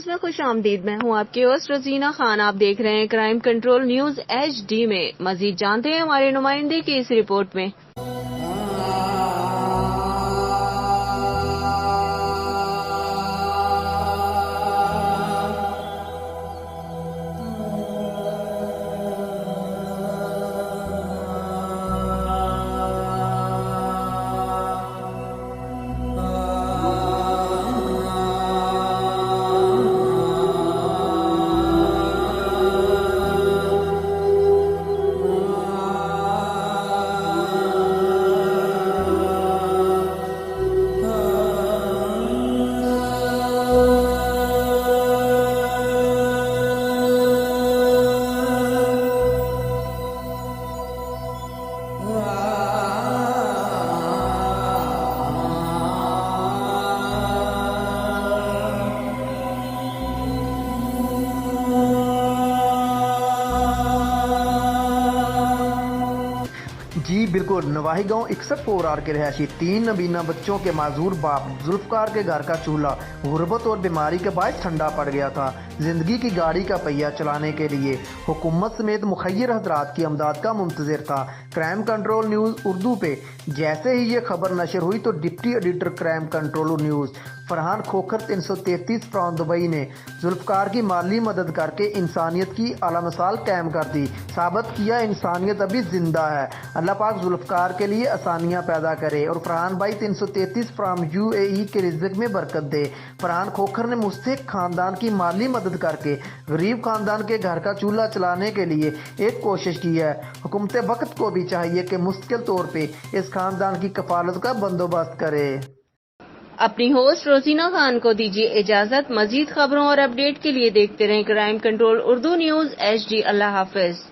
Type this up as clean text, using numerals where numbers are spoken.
News में खुश आमदीद। मैं हूं आपकी होस्ट रजीना खान। आप देख रहे हैं क्राइम कंट्रोल न्यूज HD में। मजीद जानते हैं हमारे नुमाइंदे की इस रिपोर्ट में। जी बिल्कुल, नवाही गांव 61 के रहायशी 3 नबीना बच्चों के माजूर बाप जुल्फकार के घर का चूल्हा गुर्बत और बीमारी के बायस ठंडा पड़ गया था। जिंदगी की गाड़ी का पहिया चलाने के लिए हुकूमत समेत मुखय्यर हजरात की अमदाद का मुंतजिर था। क्राइम कंट्रोल न्यूज़ उर्दू पे जैसे ही ये खबर नशर हुई तो deputy editor crime control news Farhan Khokhar 333 from Dubai ने जुल्फकार की माली मदद करके इंसानियत की आला मिसाल कायम कर दी। साबित किया इंसानियत अभी जिंदा है। अल्लाह पाक जुल्फकार के लिए आसानियां पैदा करे और फरहान भाई 333 फ्रॉम UAE के रिज़्क में बरकत दे। फरहान खोखर ने मुस्तहिक खानदान की माली मदद करके गरीब खानदान के घर का चूल्हा चलाने के लिए एक कोशिश की है। हुकूमत वक्त को भी चाहिए कि मुस्तकिल तौर पे इस खानदान की कफालत का बंदोबस्त करे। अपनी होस्ट रोजीना खान को दीजिए इजाजत। मजीद खबरों और अपडेट के लिए देखते रहें crime control Urdu news HD। अल्लाह हाफिज।